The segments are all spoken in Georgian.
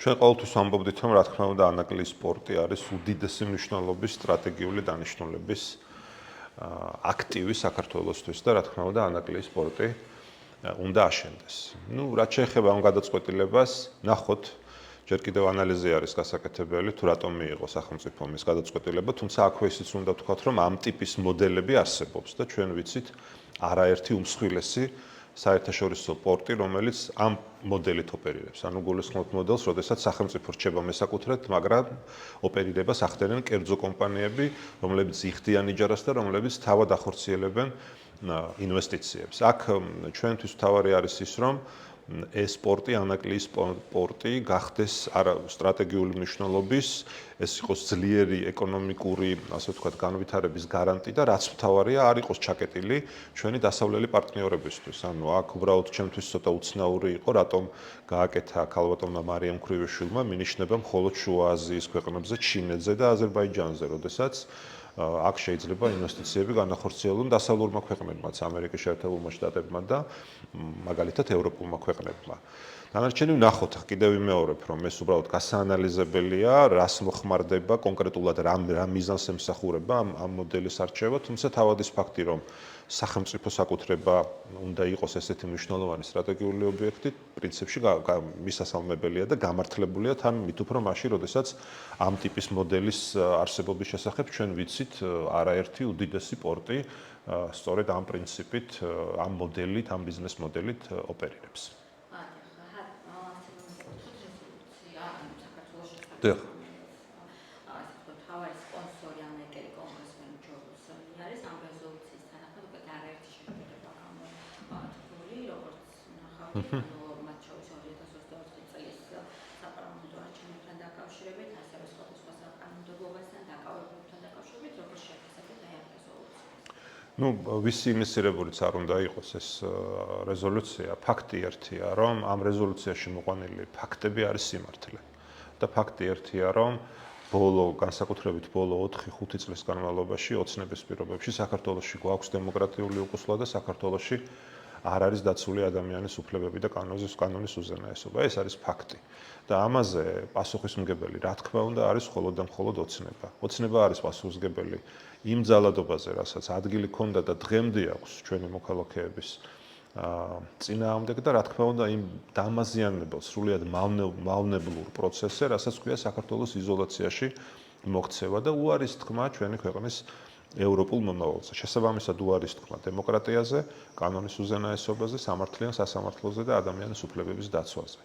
ჩვენ ყოველთვის ვამბობდით, რომ რა თქმა უნდა ანაკლიის სპორტი არის უდიდესი მნიშვნელობის სტრატეგიული დანიშნულების აქტივი საქართველოსთვის და რა თქმა უნდა ანაკლიის სპორტი უნდა აშენდეს. რაც შეეხება ამ გადაწყვეტილებას, ნახოთ, ჯერ კიდევ ანალიზი არის გასაკეთებელი, თუ რატომ მიიღო სახელმწიფომ ეს გადაწყვეტილება, თუმცა აქვე ისიც უნდა ვთქვათ, რომ ამ ტიპის მოდელები არსებობს და ჩვენ ვიცით არაერთი უმსხვილესი საერთაშორისო პორტი, რომელიც ამ მოდელით ოპერირებს. ანუ გულისხმობთ მოდელს, როდესაც სახელმწიფო რჩება მესაკუთრედ, მაგრამ ოპერირებას ახდენენ კერძო კომპანიები, რომლებიც იხდიან იჯარას და რომლებიც თავად ახორციელებენ ინვესტიციებს. აქ ჩვენთვის მთავარი არის ის, რომ ეს სპორტი, ანაკლიის სპორტი გახდეს სტრატეგიული მნიშვნელობის, ეს იყოს ძლიერი ეკონომიკური, ასე ვთქვათ, განვითარების გარანტი და რაც მთავარია, არ იყოს ჩაკეტილი ჩვენი დასავლელი პარტნიორებისთვის. ანუ აქ უბრალოდ ჩემთვის ცოტა უცნაური იყო, რატომ გააკეთა ქალბატონმა მარიამ ქრივიშვილმა მინიშნება მხოლოდ შუა აზიის ქვეყნებზე, ჩინეთზე და აზერბაიჯანზე, როდესაც აქ შეიძლება ინვესტიციები განახორციელონ დასავლურმა ქვეყნებმაც, ამერიკის შეერთებულმა შტატებმა და მაგალითად ევროპულმა ქვეყნებმა. დანარჩენი ვნახოთ, კიდევ ვიმეორებ, რომ ეს უბრალოდ გასაანალიზებელია, რას მოხმარდება, კონკრეტულად რა მიზანს ემსახურება ამ მოდელის არჩევა, თუმცა თავად ის ფაქტი, რომ სახელმწიფო საკუთრება უნდა იყოს ესეთი მნიშვნელოვანი სტრატეგიული ობიექტი, პრინციპში მისასალმებელია და გამართლებულია თან მით უფრო მაშინ, როდესაც ამ ტიპის მოდელის არსებობის შესახებ ჩვენ ვიცით არაერთი უდიდესი პორტი სწორედ ამ პრინციპით, ამ მოდელით, ამ ბიზნეს მოდელით ოპერირებს. დიახ. მათ შორის 2024 წლის საპარლამენტო არჩევნებთან დაკავშირებით, ასევე სხვადასხვა საკანონმდებლობასთან დაკავებულებთან დაკავშირებით, როგორ შეეხება აი ამ რეზოლუციას? ვისი ინიციირებულიც არ უნდა იყოს ეს რეზოლუცია, ფაქტი ერთია, რომ ამ რეზოლუციაში მოყვანილი ფაქტები არის სიმართლე. და ფაქტი ერთია, რომ განსაკუთრებით ბოლო 4-5 წლის განმავლობაში ოცნების პირობებში საქართველოში გვაქვს დემოკრატიული უყუსლვა და საქართველოში არ არის დაცული ადამიანის უფლებები და კანონის უზენაესობა. ეს არის ფაქტი. და ამაზე პასუხისმგებელი, რა თქმა უნდა, არის მხოლოდ და მხოლოდ ოცნება. ოცნება არის პასუხისმგებელი იმ ძალადობაზე, რასაც ადგილი ქონდა და დღემდე აქვს ჩვენი მოქალაქეების წინააღმდეგ და რა თქმა უნდა, იმ დამაზიანებელ, სრულიად მავნებლურ პროცესზე, რასაც ქვია საქართველოს იზოლაციაში მოქცევა და უარის თქმა ჩვენი ქვეყნის ევროპულ მომავალზე. შესაბამისად უარის თქმა დემოკრატიაზე, კანონის უზენაესობაზე, სამართლიან სასამართლოზე და ადამიანის უფლებების დაცვაზე.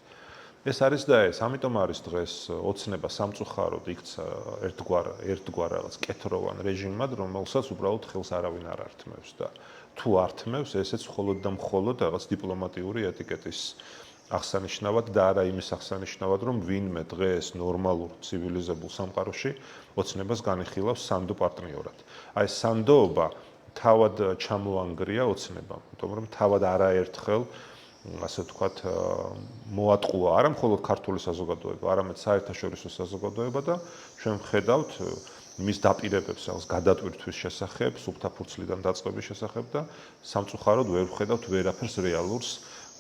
ეს არის და ეს, ამიტომ არის დღეს ოცნება სამწუხაროდ იქცა ერთგვარ რაღაც კეთროვან რეჟიმად, რომელსაც უბრალოდ ხელს არავინ არ ართმევს და თუ ართმევს, ესეც მხოლოდ და მხოლოდ რაღაც დიპლომატიური ეტიკეტის აღსანიშნავად და არა იმის აღსანიშნავად, რომ ვინმე დღეს ნორმალურ ცივილიზებულ სამყაროში ოცნებას განიხილავს სანდო პარტნიორად. აი სანდოობა თავად ჩამოანგრია ოცნებამ, იმიტომ რომ თავად არაერთხელ ასე ვთქვათ მოატყუა არა მხოლოდ ქართული საზოგადოება, არამედ საერთაშორისო საზოგადოება და ჩვენ ვხედავთ მის დაპირებებს რაღაც გადატვირთვის შესახებ, სუფთა ფურცლიდან დაწყების შესახებ და სამწუხაროდ ვერ ვხედავთ ვერაფერს რეალურს,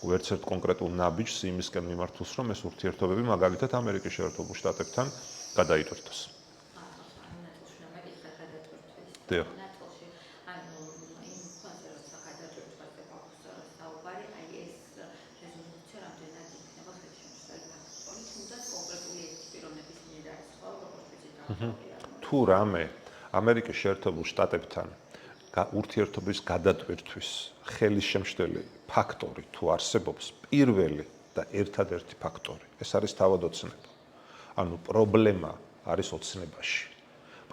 ვერც ერთ კონკრეტულ ნაბიჯს იმისკენ მიმართულს, რომ ეს ურთიერთობები მაგალითად ამერიკის შეერთებულ შტატებთან გადაიტვირთოს. დიახ. თუ რამე ამერიკის შეერთებულ შტატებთან ურთიერთობის გადატვირთვის ხელისშემშლელი ფაქტორი თუ არსებობს, პირველი და ერთადერთი ფაქტორი, ეს არის თავად ოცნება. ანუ პრობლემა არის ოცნებაში.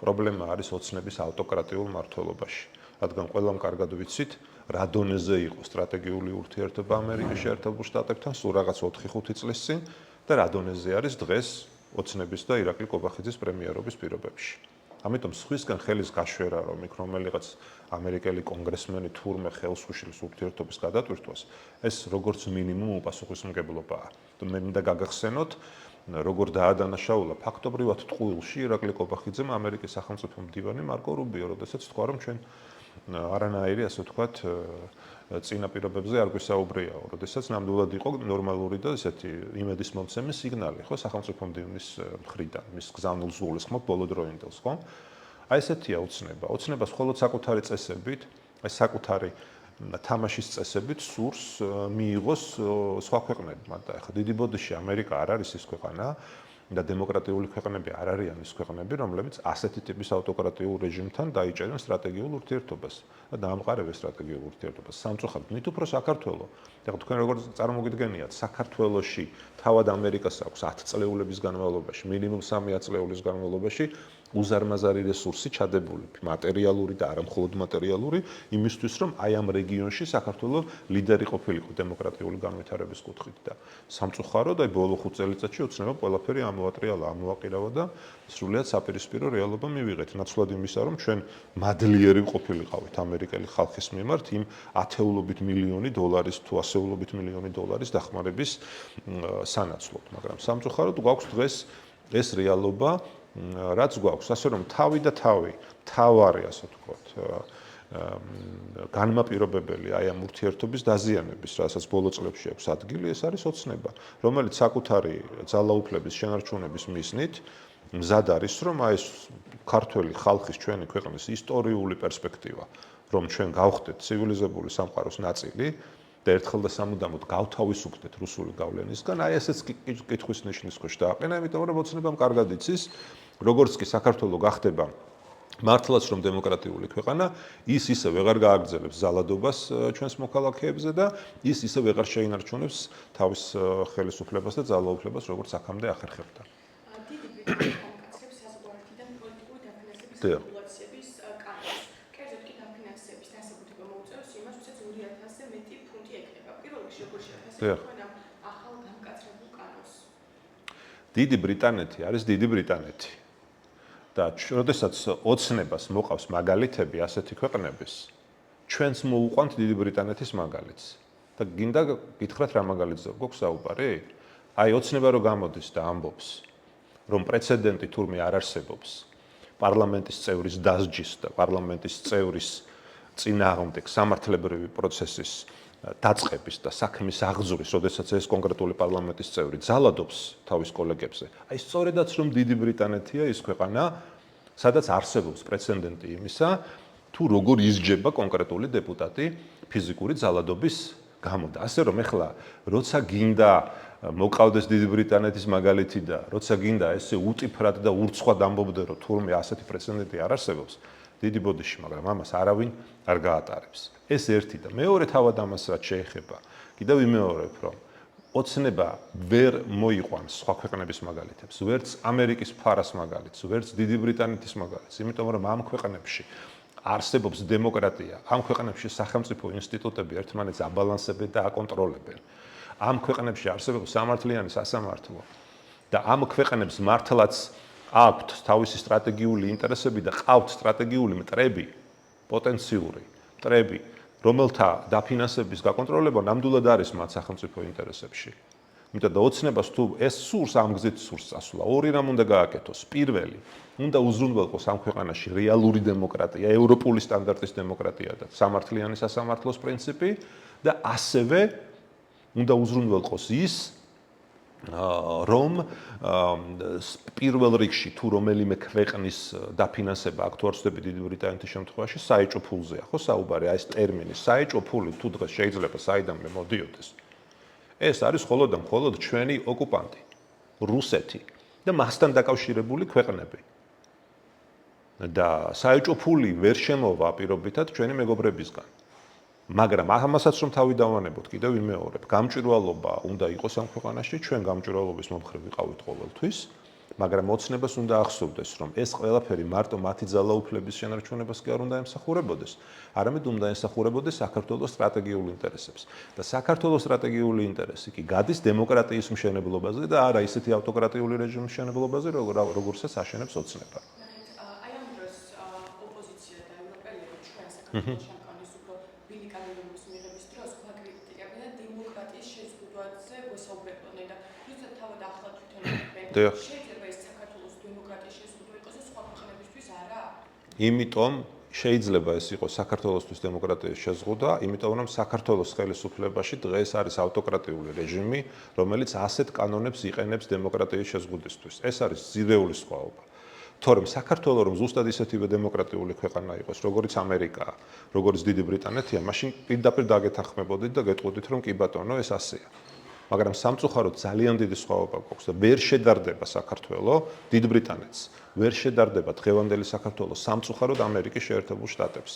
პრობლემა არის ოცნების ავტოკრატიულ მმართველობაში. რადგან ყველამ კარგად ვიცით, რა დონეზე იყო სტრატეგიული ურთიერთობა ამერიკის შეერთებულ შტატებთან სულ რაღაც 4-5 წლის წინ და რა დონეზე არის დღეს ოცნების და ირაკლი კობახიძის პრემიერობის პირობებში. ამიტომ სხვისგან ხელის გაშვერა, რომ იქ რომელიღაც ამერიკელი კონგრესმენი თურმე ხელს უშლის ურთიერთობის გადატვირთვას, ეს როგორც მინიმუმ უპასუხისმგებლობაა. მე მინდა გაგახსენოთ, როგორ დაადანაშაულა ფაქტობრივად ტყუილში ირაკლი კობახიძემ ამერიკის სახელმწიფო მდივანი მარკო რუბიო, როდესაც თქვა, რომ ჩვენ არანაირი, ასე ვთქვათ, წინა პირობებზე არ გვისაუბრიაო, როდესაც ნამდვილად იყო ნორმალური და ესეთი იმედის მომცემი სიგნალი, ხო, სახელმწიფო მდივნის მხრიდან, მის გზავნილ ზღულის ხმობ ბოლო დროინდელს, ხო? აი ესეთია ოცნება. ოცნებას მხოლოდ საკუთარი წესებით, აი საკუთარი თამაშის წესებით სურს მიიღოს სხვა ქვეყნებმა და ახლა დიდი ბოდიში ამერიკა არ არის ის ქვეყანა და დემოკრატიული ქვეყნები არ არიან ის ქვეყნები, რომლებიც ასეთი ტიპის ავტოკრატიულ რეჟიმთან დაიჭერენ სტრატეგიულ ურთიერთობას და დაამყარებენ სტრატეგიულ ურთიერთობას. სამწუხაროდ, მით უფრო საქართველოს. ეხლა თქვენ როგორ წარმოგიდგენიათ, საქართველოში თავად ამერიკას აქვს 10 წლეულების განმავლობაში, მინიმუმ 3 ათწლეულის განმავლობაში უზარმაზარი რესურსი ჩადებული, მატერიალური და არა მხოლოდ მატერიალური, იმისთვის რომ აი ამ რეგიონში საქართველოს ლიდერი ყოფილიყო დემოკრატიული განვითარების კუთხით და სამწუხაროდ აი ბოლო 5 წელიწადში ოცნებამ ყველაფერი ამოატრიალა, ამოაყირავა და სრულიად საპირისპირო რეალობა მივიღეთ. ნაცვლად იმისა, რომ ჩვენ მადლიერი ყოფილიყავით ამერიკელი ხალხის მიმართ იმ ათეულობით მილიონი დოლარის თუ ასეულობით მილიონი დოლარის დახმარების სანაცვლოდ, მაგრამ სამწუხაროდ გვაქვს დღეს ეს რეალობა რაც გვაქვს, ასე რომ თავი და თავი, თავარი, ასე ვთქვათ, განმაპირობებელი აი ამ ურთიერთობის დაზიანების, რასაც ბოლო წლებში აქვს ადგილი, ეს არის ოცნება, რომელიც საკუთარი ძალაუფლების შენარჩუნების მიზნით მზად არის, რომ აი ეს ქართველი ხალხის ჩვენი ქვეყნის ისტორიული პერსპექტივა, რომ ჩვენ გავხდეთ ცივილიზებული სამყაროს ნაწილი და ერთხელ და სამუდამოდ გავთავისუფლდეთ რუსული გავლენისგან, აი ესეც კითხვის ნიშნის ქვეშ დააყენა, იმიტომ რომ ოცნებამ კარგად იცის, როგორც კი საქართველოს გახდება მართლაც რომ დემოკრატიული ქვეყანა, ის ისე ვეღარ გააგრძელებს ზალადობას ჩვენს მოქალაქეებზე და ის ისე ვეღარ შეინარჩუნებს თავის ხელისუფლებას და ძალაუფლებას, როგორც აქამდე ახერხებდა. დიდი ბრიტანეთის კომუნიკაციების საზღვარგარეთიდან პოლიტიკური დაფინანსების რეგულაციების კანონს. კერძოდ კი დაფინანსების დასაბუთება მოუწევს იმას, ვისაც 2000-ზე მეტი ფუნტი ექნება. პირველ რიგში როგორ შეფასებთ თქვენ ამ ახალ განკაცრებულ კანონს? დიდი ბრიტანეთი არის დიდი ბრიტანეთი. და როდესაც ოცნებას მოყავს მაგალითები ასეთი ქვეყნების, ჩვენს მოუყვანთ დიდი ბრიტანეთის მაგალითს. და გინდა გითხრათ რა მაგალითზე გვაქვს საუბარი? აი ოცნება რო გამოდის და ამბობს, რომ პრეცედენტი თურმე არ არსებობს პარლამენტის წევრის დასჯის და პარლამენტის წევრის წინააღმდეგ სამართლებრივი პროცესის დაწყების და საქმის აღძვრის, როდესაც ეს კონკრეტული პარლამენტის წევრი ძალადობს თავის კოლეგებზე. აი სწორედაც რომ დიდი ბრიტანეთია ის ქვეყანა, სადაც არსებობს პრეცედენტი იმისა, თუ როგორ ისჯება კონკრეტული დეპუტატი ფიზიკური ძალადობის გამო. და ასე რომ ეხლა როცა გინდა მოყავდეს დიდი ბრიტანეთის მაგალითი და როცა გინდა ესე უტიფრად და ურცხვად ამბობდე, რომ თურმე ასეთი პრეცედენტი არ არსებობს, დიდი ბოდიში, მაგრამ ამას არავინ არ გაატარებს. ეს ერთი და მეორე თავად ამას რაც შეეხება. კიდევ ვიმეორებ, რომ ოცნება ვერ მოიყვანს სხვა ქვეყნების მაგალითებს, ვერც ამერიკის ფარას მაგალითს, ვერც დიდი ბრიტანეთის მაგალითს, იმიტომ რომ ამ ქვეყნებში არსებობს დემოკრატია, ამ ქვეყნებში სახელმწიფო ინსტიტუტები ერთმანეთს აბალანსებენ და აკონტროლებენ. ამ ქვეყნებში არსებობს სამართლიანი სასამართლო და ამ ქვეყნებს მართლაც აქვთ თავისი სტრატეგიული ინტერესები და ყავთ სტრატეგიული მტრები, პოტენციური მტრები, რომელთა დაფინანსების გაკონტროლება ნამდვილად არის მათ სახელმწიფო ინტერესებში. იმიტომ და ოცნებას თუ ეს სურს ამ გზით სურს წასვლა, ორი რამ უნდა გააკეთოს. პირველი, უნდა უზრუნველყოს ამ ქვეყანაში რეალური დემოკრატია, ევროპული სტანდარტის დემოკრატია და სამართლიანი სასამართლოს პრინციპი და ასევე უნდა უზრუნველყოს ის, რომ პირველ რიგში თუ რომელიმე ქვეყნის დაფინანსება აქ თუ არ ვწდები დიდი ბრიტანეთის შემთხვევაში საეჭვო ფულზეა, ხო საუბარი, აი ეს ტერმინი საეჭვო ფული თუ დღეს შეიძლება საიდანვე მოდიოდეს. ეს არის მხოლოდ და მხოლოდ ჩვენი ოკუპანტი, რუსეთი და მასთან დაკავშირებული ქვეყნები. და საეჭვო ფული ვერ შემოვა პირობითად ჩვენი მეგობრებისგან. მაგრამ ამასაც რომ თავი დავანებოთ, კიდევ ვიმეორებ, გამჭვირვალობა უნდა იყოს ამ ქვეყანაში, ჩვენ გამჭვირვალობის მომხრე ვიყავით ყოველთვის, მაგრამ ოცნებას უნდა ახსოვდეს, რომ ეს ყველაფერი მარტო მათი ძალაუფლების შენარჩუნებას კი არ უნდა ემსახურებოდეს, არამედ უნდა ემსახურებოდეს საქართველოს სტრატეგიულ ინტერესებს. და საქართველოს სტრატეგიული ინტერესი კი გადის დემოკრატიის მშენებლობაზე და არა ისეთი ავტოკრატიული რეჟიმის მშენებლობაზე, როგორცაც აშენებს ოცნება. აი ამ დროს ოპოზიცია და ევროპელები ჩვენ საქართველოს შეიძლება ეს საქართველოს დემოკრატიის შეზღუდვა იყოს სხვა ქვეყნებისთვის არა? შეიძლება ეს იყოს საქართველოსთვის დემოკრატიის შეზღუდვა, იმიტომ რომ საქართველოს ხელისუფლებაში დღეს არის ავტოკრატიული რეჟიმი, რომელიც ასეთ კანონებს იყენებს დემოკრატიის შეზღუდვისთვის. ეს არის ძირეული სხვაობა. თორემ საქართველო რომ ზუსტად ისეთივე დემოკრატიული ქვეყანა იყოს, როგორც ამერიკა, როგორც დიდი ბრიტანეთია, მაშინ პირდაპირ დაგეთანხმებოდით და გეტყოდით, რომ კი ბატონო, ეს ასეა. მაგრამ სამწუხაროდ ძალიან დიდი სხვაობა გვაქვს და ვერ შედარდება საქართველო დიდ ბრიტანეთს. ვერ შედარდება დღევანდელი საქართველო სამწუხაროდ ამერიკის შეერთებულ შტატებს.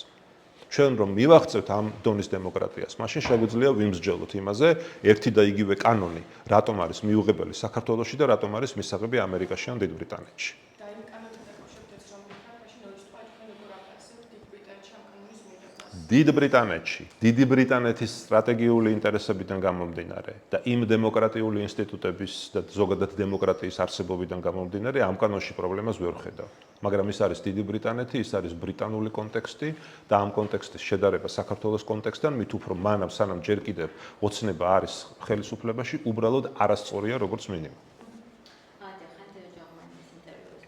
ჩვენ რომ მივაღწევთ ამ დონის დემოკრატიას, მაშინ შეგვიძლია ვიმსჯელოთ იმაზე, ერთი და იგივე კანონი, რატომ არის მიუღებელი საქართველოში და რატომ არის მისაღები ამერიკაში ან დიდ ბრიტანეთში. და იმ კანონთან დაკავშირებით რომ მითხრათ, მაშინ ორი სხვა თქვენ როგორ აფასებთ დიდ ბრიტანეთში ამ კანონის მიღებას? დიდ ბრიტანეთში, დიდი ბრიტანეთის სტრატეგიული ინტერესებიდან გამომდინარე და იმ დემოკრატიული ინსტიტუტების და ზოგადად დემოკრატიის არსებობიდან გამომდინარე ამ კანონში პრობლემას ვერ ვხედავ. მაგრამ ის არის დიდი ბრიტანეთი, ის არის ბრიტანული კონტექსტი და ამ კონტექსტის შედარება საქართველოს კონტექსტთან მით უფრო მანამ სანამ ჯერ კიდევ ოცნება არის ხელისუფლებაში, უბრალოდ არასწორია როგორც მინიმუმ.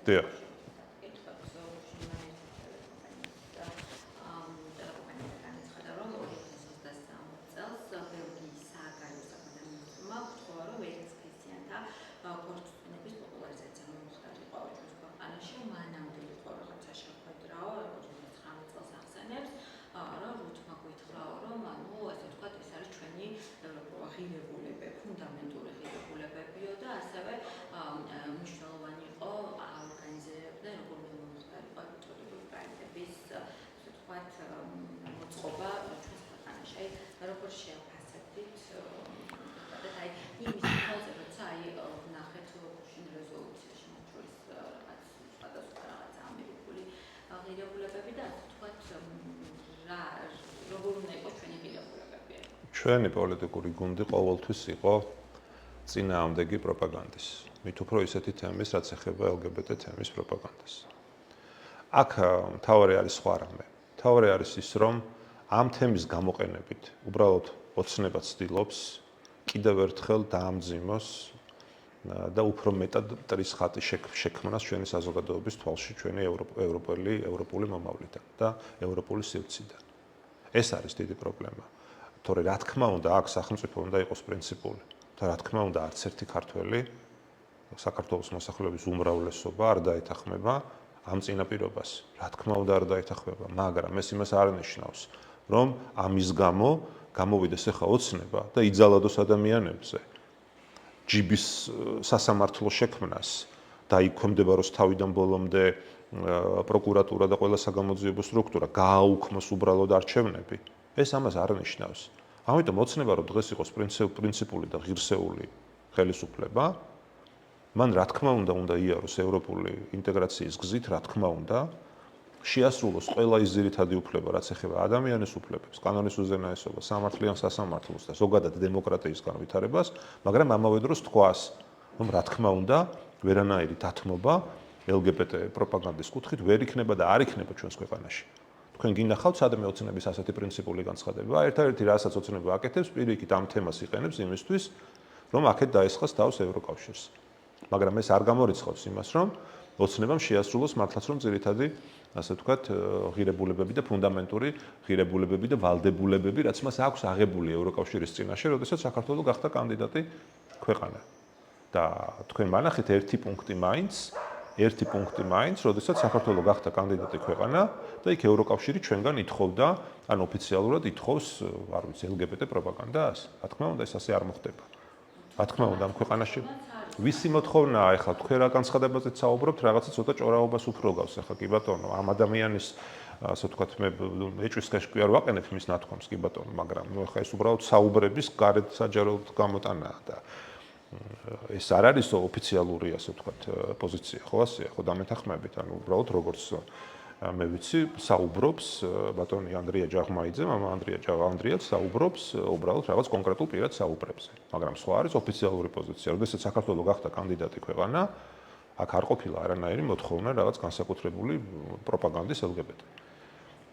დიახ. ჩვენი პოლიტიკური გუნდი ყოველთვის იყო წინააღმდეგი პროპაგანდის. მით უფრო ისეთი თემის, რაც ეხება LGBT თემის პროპაგანდას. აქ მთავარი არის სხვა რამე. მთავარი არის ის, რომ ამ თემის გამოყენებით უბრალოდ ოცნება ცდილობს კიდევ ერთხელ დაამძიმოს და უფრო მეტად მტრის ხატი შექმნას ჩვენი საზოგადოების თვალში, ჩვენი ევროპული მომავლიდან და ევროპული სივრციდან. ეს არის დიდი პრობლემა. თორე რა თქმა უნდა, აქ სახელმწიფო უნდა იყოს პრინციპული. და რა თქმა უნდა, არც ერთი ქართველი საქართველოს მოსახლეობის უმრავლესობა არ დაეთანხმება ამ წინაპირობას. რა თქმა უნდა, არ დაეთანხმება, მაგრამ ეს იმას არ ნიშნავს, რომ ამის გამო გამოვიდეს ახლა ოცნება და იძალადოს ადამიანებზე ჯიბის სასამართლო შექმნას და იქვემდებაროს თავიდან ბოლომდე პროკურატურა და ყველა საგამოძიებო სტრუქტურა გააუქმოს უბრალოდ არჩევნები. ეს ამას არ ნიშნავს. ამიტომ ოცნება რომ დღეს იყოს პრინციპული და ღირსეული ხელისუფლება, მან რა თქმა უნდა იაროს ევროპული ინტეგრაციის გზით, რა თქმა უნდა, შეასრულოს ყველა ის ძირითადი უფლება, რაც ეხება ადამიანის უფლებებს, კანონის უზენაესობას, სამართლიან სასამართლოს და ზოგადად დემოკრატიის განვითარებას, მაგრამ ამავე დროს თქვას, რომ რა თქმა უნდა, ვერანაირი დათმობა LGBT პროპაგანდის კუთხით ვერ იქნება და არ იქნება ჩვენს ქვეყანაში. თქვენ გინახავთ სადმე ოცნების ასეთი პრინციპული განცხადება, ერთ-ერთი რასაც ოცნება აკეთებს, პირიქით ამ თემას იყენებს იმისთვის, რომ აქეთ დაესხას თავს ევროკავშირს. მაგრამ ეს არ გამორიცხავს იმას, რომ ოცნებამ შეასრულოს მართლაც რომ ძირითადი, ასე ვთქვათ, ღირებულებები და ფუნდამენტური ღირებულებები და ვალდებულებები, რაც მას აქვს აღებული ევროკავშირის წინაშე, როდესაც საქართველო გახდა კანდიდატი ქვეყანა. და თქვენ მანახეთ ერთი პუნქტი მაინც, როდესაც საქართველო გახდა კანდიდატი ქვეყანა და იქ ევროკავშირი ჩვენგან ითხოვდა, ან ოფიციალურად ითხოვს, არ ვიცი, LGBT პროპაგანდას. რა თქმა უნდა, ეს ასე არ მოხდება. რა თქმა უნდა, ამ ქვეყანაში ვისი მოთხოვნაა ახლა თქვენ რა განცხადებაზეც საუბრობთ, რაღაცა ცოტა ჭორაობას უფრო გავს ახლა კი ბატონო, ამ ადამიანის ასე ვთქვათ, მე ეჭვისკაშ კი არ ვაყენებ მის ნათქვამს კი ბატონო, მაგრამ ახლა ეს უბრალოდ საუბრების გარეთ საჯაროდ გამოტანაა და ეს არ არის ოფიციალური, ასე ვთქვათ, პოზიცია, ხო ასეა, ხო დამეთანხმებით, ანუ უბრალოდ როგორც მე ვიცი, საუბრობს ბატონი ანდრია ჯაღმაიძე, მამა ანდრიაც საუბრობს უბრალოდ რაღაც კონკრეტულ პირად საუბრებზე. მაგრამ სხვა არის ოფიციალური პოზიცია. როდესაც საქართველო გახდა კანდიდატი ქვეყანა, აქ არ ყოფილა არანაირი მოთხოვნა რაღაც განსაკუთრებული პროპაგანდის LGBT.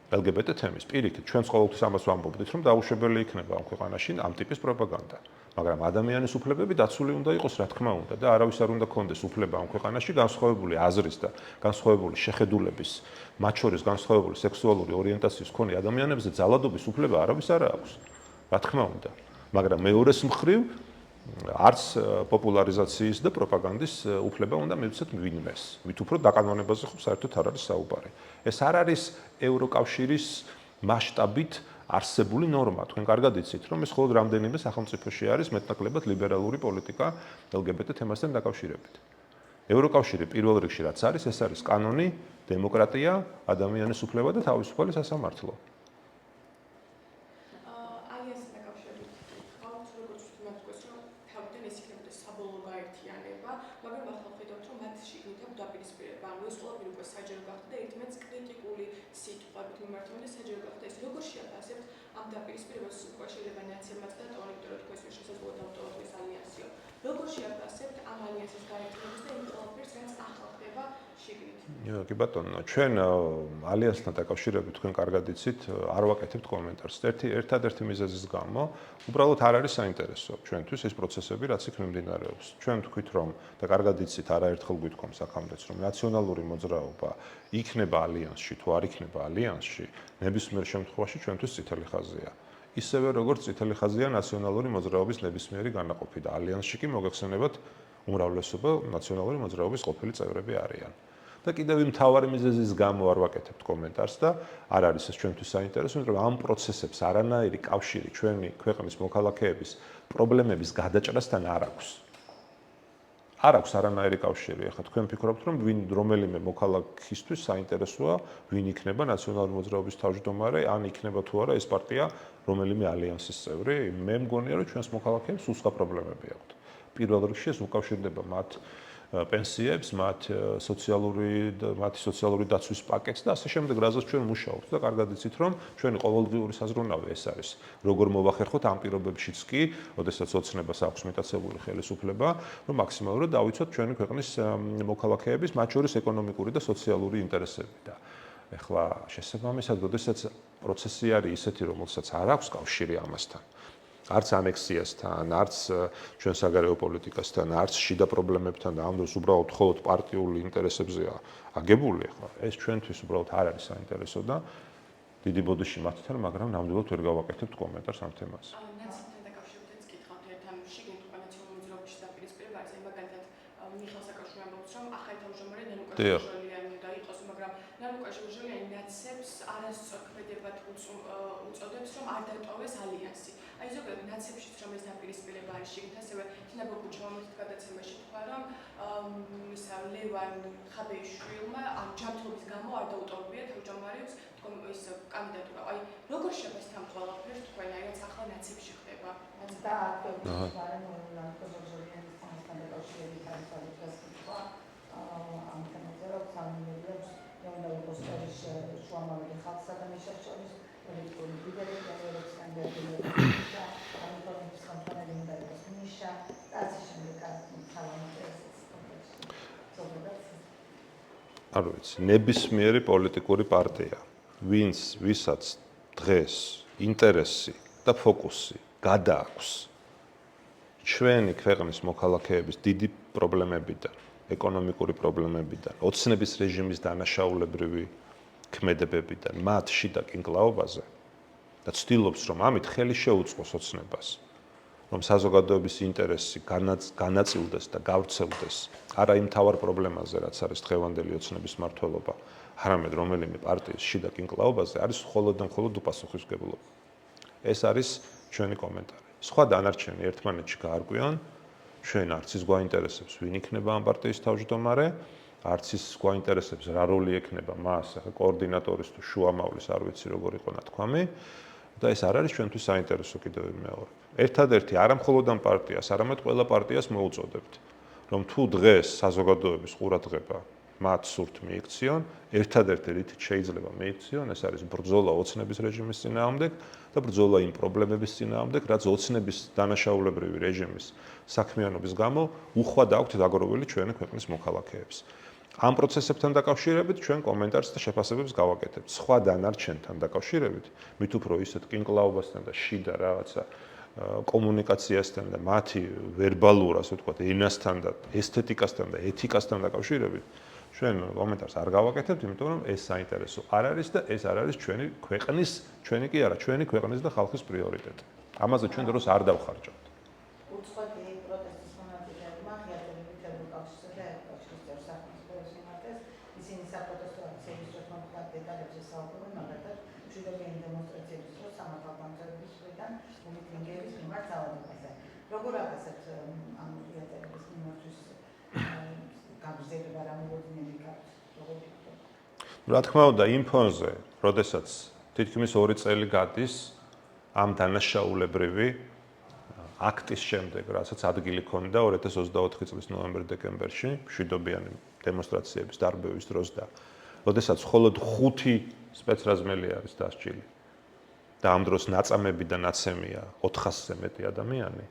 LGBT თემის პირიქით ჩვენც ყოველთვის ამას ვამბობდით, რომ დაუშვებელი იქნება ამ ქვეყანაში ამ ტიპის პროპაგანდა. მაგრამ ადამიანის უფლებები დაცული უნდა იყოს, რა თქმა უნდა, და არავის არ უნდა კონდეს უფლება ამ ქვეყანაში განსხვავებული აზრის და განსხვავებული შეხედულების, მათ შორის განსხვავებული სექსუალური ორიენტაციის მქონე ადამიანებზე ძალადობის უფლება არავის არ აქვს. რა თქმა უნდა. მაგრამ მეორეს მხრივ არც პოპულარიზაციის და პროპაგანდის უფლება უნდა მივცეთ ვინმეს. ვით უფრო დაკანონებაზე ხო საერთოდ არ არის საუბარი. ეს არ არის ევროკავშირის მასშტაბით არსებული ნორმა. თქვენ კარგად იცით, რომ ეს მხოლოდ რამდენიმე სახელმწიფოში არის მეტნაკლებად ლიბერალური პოლიტიკა LGBT თემასთან დაკავშირებით. ევროკავშირი პირველ რიგში რაც არის, ეს არის კანონი, დემოკრატია, ადამიანის უფლება და თავისუფალი სასამართლო. კი ბატონო, ჩვენ ალიანსთან დაკავშირებით თქვენ კარგად იცით, არ ვაკეთებთ კომენტარს. ერთადერთი მიზეზის გამო, უბრალოდ არ არის საინტერესო ჩვენთვის ეს პროცესები, რაც იქ მიმდინარეობს. ჩვენ თქვით, რომ და კარგად იცით, არაერთხელ გვითქვამ საქამდეც, რომ ნაციონალური მოძრაობა იქნება ალიანსში თუ არ იქნება ალიანსში, ნებისმიერ შემთხვევაში ჩვენთვის წითელი ხაზია. ისევე როგორც წითელი ხაზია ნაციონალური მოძრაობის ნებისმიერი განაყოფი და ალიანსში კი მოგეხსენებათ უმრავლესობა ნაციონალური მოძრაობის ყოფილი წევრები არიან. და კიდევ იმ მთავარი მიზეზის გამო არ ვაკეთებთ კომენტარს და არ არის ეს ჩვენთვის საინტერესო, რომ ამ პროცესებს არანაირი კავშირი ჩვენი ქვეყნის მოქალაქეების პრობლემების გადაჭრასთან არ აქვს. არ აქვს არანაირი კავშირი. ახლა თქვენ ფიქრობთ, რომ რომელიმე მოქალაქისთვის საინტერესოა, ვინ იქნება ნაციონალური მოძრაობის თავმჯდომარე, ან იქნება თუ არა ეს პარტია რომელიმე ალიანსის წევრი. მე მგონია, რომ ჩვენს მოქალაქეებს უსხა პრობლემები აქვთ. პირველ რიგში ეს უკავშირდება მათ პენსიებს, მათი სოციალური დაცვის პაკეტს და ასე შემდეგ, რაზეც ჩვენ მუშაობთ და კარგად იცით, რომ ჩვენი ყოველდღიური საზრუნავი ეს არის. როგორ მოვახერხოთ ამ პირობებშიც კი, ოდესაც ოცნებას აქვს მიტაცებული ხელისუფლება, რომ მაქსიმალურად დავიცვათ ჩვენი ქვეყნის მოქალაქეების, მათ შორის ეკონომიკური და სოციალური ინტერესები და ეხლა შესაბამისად, ოდესაც პროცესი არის ისეთი, რომელსაც არ აქვს კავშირი ამასთან. არც ანექსიასთან, არც ჩვენ საგარეო პოლიტიკასთან, არც შიდა პრობლემებთან და ამ დროს უბრალოდ მხოლოდ პარტიული ინტერესებზეა აგებული ახლა. ეს ჩვენთვის უბრალოდ არ არის საინტერესო და დიდი ბოდიში მათთან, მაგრამ ნამდვილად ვერ გავაკეთებთ კომენტარს ამ თემაზე. ნაციონალთან დაკავშირებითაც კითხავთ ერთთან შიგნით უკვე ნაციონალური მოძრაობის დაპირისპირება არის, მაგალითად მიხეილ საკაშვილი ამბობს, რომ ახალი თავმჯდომარე ნანუკა ჟორჟოლიანი უნდა იყოს, მაგრამ ნანუკა ჟორჟოლიანი ნაცებს არასწორ ქმედებად უწოდებს, რომ არ დატოვეს ალიანსი. აი ზოგადად ნაცებშიც რომ ეს დაპირისპირება არის შიგნით, ასევე თინა ბოგუჩოვამის გადაცემაში თქვა, რომ ლევან ხაბეიშვილმა ამ ჯანმრთელობის გამო არ დაუტოვებია თავმჯდომარეს ის კანდიდატურა. აი როგორ შეფასთ ამ ყველაფერს თქვენ, აი რაც ახლა ნაცებში ხდება? და აქ ნანუკა ჟორჟოლიანის თემასთან დაკავშირებით არის საკითხი თქვა ამ თემაზე, რომ სამიმედლებს უნდა იყოს შუამავალი ხალხსა და მისას შორის პოლიტიკური ლიდერები, რომლებიც კანდიდატურა ამიტომაც სამწუხაროდ უნდა იყოს ნიშა და ასე შემდეგ არ ვიცი, ნებისმიერი პოლიტიკური პარტია, ვისაც დღეს ინტერესი და ფოკუსი გადააქვს ჩვენი ქვეყნის მოქალაქეების დიდი პრობლემებიდან, ეკონომიკური პრობლემებიდან, ოცნების რეჟიმის დანაშაულებრივი ქმედებებიდან, მათ შიდა კინკლაობაზე და ცდილობს, რომ ამით ხელი შეუწყოს ოცნებას, რომ საზოგადოების ინტერესი განაწილდეს და გავრცელდეს არა იმ მთავარ პრობლემაზე, რაც არის დღევანდელი ოცნების მმართველობა, არამედ რომელიმე პარტიის შიდა კინკლაობაზე, არის მხოლოდ და მხოლოდ უპასუხისმგებლობა. ეს არის ჩვენი კომენტარი. სხვა დანარჩენი ერთმანეთში გაარკვიან, ჩვენ არც ის გვაინტერესებს, ვინ იქნება ამ პარტიის თავმჯდომარე, არც ის გვაინტერესებს, რა როლი ექნება მას, კოორდინატორის თუ შუამავლის, არ ვიცი როგორ იყო ნათქვამი. და ეს არ არის ჩვენთვის საინტერესო კიდევ მეორე. ერთადერთი არა მხოლოდ ამ პარტიას, არამედ ყველა პარტიას მოუწოდებთ, რომ თუ დღეს საზოგადოების ყურადღება მათ სურთ მიიქციონ, ერთადერთი რითიც შეიძლება მიიქციონ, ეს არის ბრძოლა ოცნების რეჟიმის წინააღმდეგ და ბრძოლა იმ პრობლემების წინააღმდეგ, რაც ოცნების დანაშაულებრივი რეჟიმის საქმიანობის გამო უხვად აქვთ დაგროვილი ჩვენი ქვეყნის მოქალაქეებს. ამ პროცესებთან დაკავშირებით ჩვენ კომენტარს და შეფასებებს გავაკეთებთ. სხვა დანარჩენთან დაკავშირებით, მით უფრო ისეთ კინკლაობასთან და შიდა რაღაცა კომუნიკაციასთან და მათი ვერბალურ, ასე ვთქვათ, ენასთან და ესთეტიკასთან და ეთიკასთან დაკავშირებით ჩვენ კომენტარს არ გავაკეთებთ, იმიტომ რომ ეს საინტერესო არ არის და ეს არ არის ჩვენი ქვეყნის, ჩვენი კი არა, ჩვენი ქვეყნის და ხალხის პრიორიტეტი. ამაზე ჩვენ დროს არ დავხარჯავთ. უცხოეთი პროტესტის მონაწილეებმა ღიაბურების კავშირსა და ევროკავშირის წევრ სახელმწიფოებს მიმართეს, ისინი საპროტესტო აქციების დროს მომხდარ დეტალებზე საუბრობენ, მაგალითად, მშვიდობიანი დემონსტრაციების დროს სამართალდამცავების მხრიდან მიტინგების მიმართ ძალადობაზე. როგორ აღესეთ ამ ღიაბურების მიმართვის გამზრდება რა მოლოდინები გაქვთ? როგორ გიქნებთ? რა თქმა უნდა, იმ ფონზე, როდესაც თითქმის 2 წელი გადის ამ დანაშაულებრივი აქტის შემდეგ, რასაც ადგილი ჰქონდა 2024 წლის ნოემბერ-დეკემბერში, მშვიდობიანი დემონსტრაციების დარბევის დროს და როდესაც მხოლოდ 5 სპეცრაზმელი არის დასჯილი და ამ დროს ნაწამები და ნაცემია 400-ზე მეტი ადამიანი,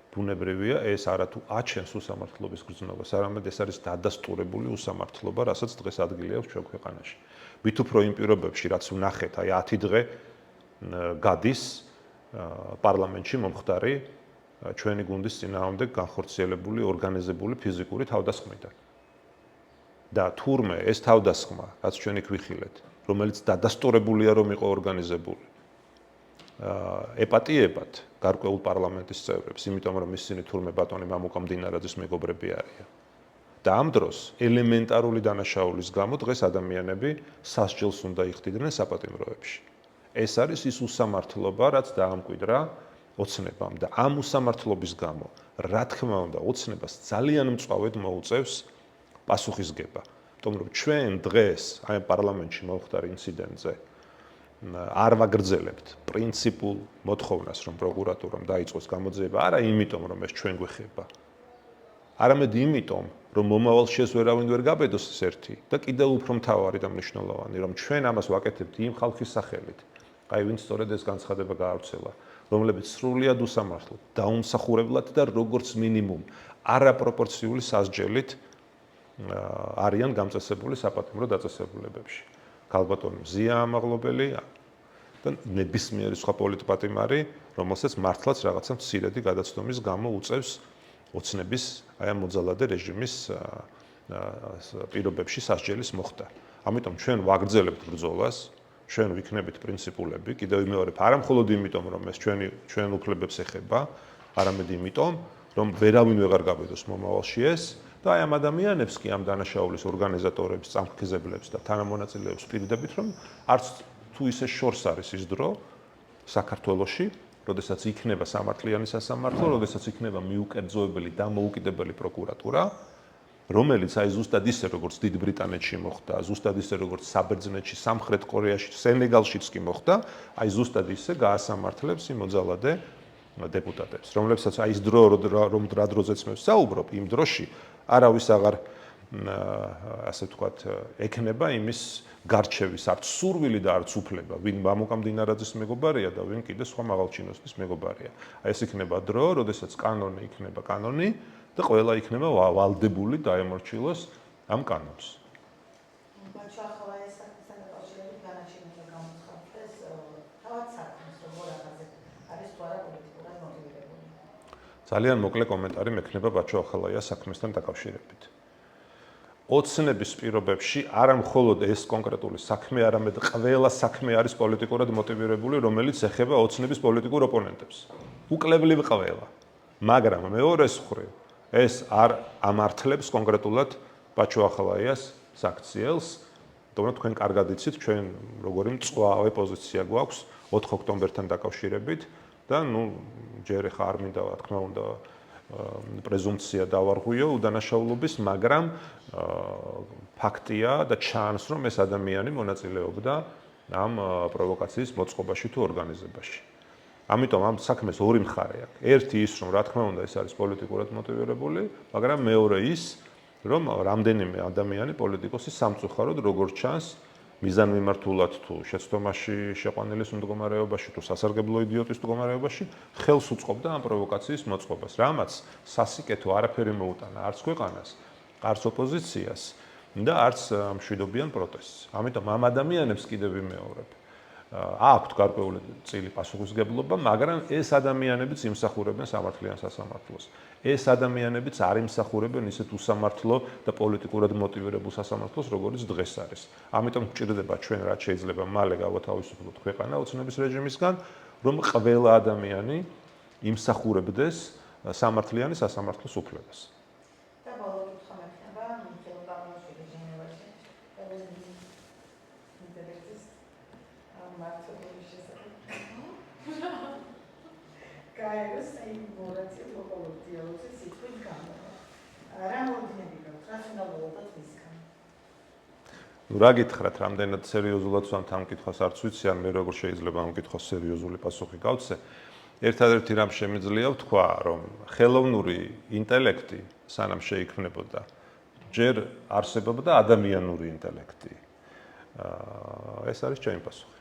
ბუნებრივია ეს არათუ აჩენს უსამართლობის გრძნობას, არამედ ეს არის დადასტურებული უსამართლობა, რასაც დღეს ადგილი აქვს ჩვენ ქვეყანაში. მით უფრო იმ პირობებში, რაც ვნახეთ, აი 10 დღე გადის პარლამენტში მომხდარი ჩვენი გუნდის წინააღმდეგ განხორციელებული ორგანიზებული ფიზიკური თავდასხმიდან. და თურმე ეს თავდასხმა, რაც ჩვენი გვიხილეთ, რომელიც დადასტურებულია რომ იყო ორგანიზებული, ეპატიებად გარკვეულ პარლამენტის წევრებს, იმიტომ რომ ისინი თურმე ბატონი მამუკა მდინარაძის მეგობრები არიან. და ამ დროს ელემენტარული დანაშაულის გამო დღეს ადამიანები სასჯელს უნდა იხდიდნენ საპატიმროებში. ეს არის ის უსამართლობა, რაც დაამკვიდრა ოცნებამ და ამ უსამართლობის გამო, რა თქმა უნდა, ოცნებას ძალიან მწვავედ მოუწევს პასუხისგება. იმიტომ რომ ჩვენ დღეს აი პარლამენტში მომხდარ ინციდენტზე არ ვაგრძელებთ პრინციპულ მოთხოვნას, რომ პროკურატურამ დაიწყოს გამოძიება, არა იმიტომ, რომ ეს ჩვენ გვეხება. არამედ იმიტომ, რომ მომავალში ეს ვერავინ ვერ გაბედოს ეს ერთი და კიდევ უფრო მთავარი და მნიშვნელოვანი, რომ ჩვენ ამას ვაკეთებთ იმ ხალხის სახელით, აი ვინც სწორედ ეს განცხადება გაავრცელა, რომლებიც სრულიად უსამართლოდ, დაუმსახურებლად და როგორც მინიმუმ არაპროპორციული სასჯელით არიან გამწესებული საპატიმრო დაწესებულებებში. ქალბატონი მზია ამაღლობელი და ნებისმიერი სხვა პოლიტპატიმარი, რომელსაც მართლაც რაღაცა მცირედი გადაცდომის გამო უწევს ოცნების აი ამ მოძალადე რეჟიმის პირობებში სასჯელის მოხდა. ამიტომ ჩვენ ვაგრძელებთ ბრძოლას, ჩვენ ვიქნებით პრინციპულები, კიდევ მეორე, არა მხოლოდ იმიტომ, რომ ეს ჩვენ უფლებებს ეხება, არამედ იმიტომ, რომ ვერავინ ვეღარ გაბედოს მომავალში ეს და აი ამ ადამიანებს კი ამ დანაშაულის ორგანიზატორებს, წამგზავრებლებს და თანამონაწილეებს პირდებით, რომ არც თუ ისე შორს არის ის დრო საქართველოში, როდესაც იქნება სამართლიანი სასამართლო, როდესაც იქნება მიუკერძოებელი და მოუკიდებელი პროკურატურა, რომელიც აი ზუსტად ისე როგორც დიდ ბრიტანეთში მოხდა, ზუსტად ისე როგორც საბერძნეთში, სამხრეთ კორეაში, სენეგალშიც კი მოხდა, აი ზუსტად ისე გაასამართლებს იმ მოძალადე დეპუტატებს, რომლებსაც აი ის დრო რომ რა დროზეც მე ვსაუბრობ, იმ დროში არავის აღარ ასე ვთქვათ, ეკნება იმის გარჩევის არც სურვილი და არც უფლება, ვინ მამუკა მდინარაძის მეგობარია და ვინ კიდე სხვა მაღალჩინოსის მეგობარია. აი ეს იქნება დრო, როდესაც კანონი იქნება კანონი და ყველა იქნება ვალდებული დაემორჩილოს ამ კანონს. ბაჩო ახლა ეს საკითხთან დაკავშირებით განაჩენია გამოცხადდეს თავად საქმის როგორ არის თუ არა პოლიტიკურად მოტივირებული. ძალიან მოკლე კომენტარი მექნება ბაჩო ახალაიას საქმესთან დაკავშირებით. ოცნების პირობებში არა მხოლოდ ეს კონკრეტული საქმე, არამედ ყველა საქმე არის პოლიტიკურად მოტივირებული, რომელიც ეხება ოცნების პოლიტიკურ ოპონენტებს. უკლებლივ ყველა. მაგრამ მეორეს მხრივ ეს არ ამართლებს კონკრეტულად ბაჩო ახალაიას საქციელს, თუმცა თქვენ კარგად იცით, ჩვენ როგორი მწვავე პოზიცია გვაქვს 4 ოქტომბერთან დაკავშირებით და ჯერ ხა არ მინდა რა თქმა უნდა პრეზუმპცია დავარღვიო უდანაშაულობის, მაგრამ ფაქტია და ჩანს, რომ ეს ადამიანი მონაწილეობდა ამ პროვოკაციის მოწყობაში თუ ორგანიზებაში. ამიტომ ამ საქმეს ორი მხარე აქვს. ერთი ის, რომ რა თქმა უნდა ეს არის პოლიტიკურად მოტივირებული, მაგრამ მეორე ის, რომ რამდენიმე ადამიანი პოლიტიკოსი სამწუხაროდ როგორც ჩანს მიზანმიმართულად თუ შეცდომაში შეყვანილის მდგომარეობაში თუ სასარგებლო იდიოტის მდგომარეობაში ხელს უწყობდა ამ პროვოკაციის მოწყობას, რამაც სასიკეთო არაფერი მოუტანა არც ქვეყანას, არც ოპოზიციას და არც მშვიდობიან პროტესტს. ამიტომ ამ ადამიანებს კიდევ ვიმეორებ. აქვთ გარკვეული წილი პასუხისმგებლობა, მაგრამ ეს ადამიანებიც იმსახურებენ სამართლიან სასამართლოს. ეს ადამიანებიც არ იმსახურებენ ისეთ უსამართლო და პოლიტიკურად მოტივირებულ სასამართლოს, როგორც დღეს არის. ამიტომ გვჭირდება ჩვენ რაც შეიძლება მალე გავათავისუფლოთ ქვეყანა ოცნების რეჟიმისგან, რომ ყველა ადამიანი იმსახურებდეს სამართლიანი სასამართლოს უფლებას. და ბოლო კითხვა მექნება მიხეილ პავლოშვილი ჟენევაში ინტელექტის მართლობის შესახებ. გაეროს საინფორმაციო პროტოკოლის დიალოგზე სიტყვის გამოვა. რა მოძნები გაქვს, რა უნდა მოვუწოთ მისგან? რა გითხრათ, რამდენად სერიოზულად ვამთ ამ კითხვას არც ვიცი, ან მე როგორ შეიძლება ამ კითხვას სერიოზული პასუხი გავცე. ერთადერთი რამ შემიძლია ვთქვა, რომ ხელოვნური ინტელექტი სანამ შეიქმნებოდა, ჯერ არსებობდა ადამიანური ინტელექტი. ეს არის ჩემი პასუხი.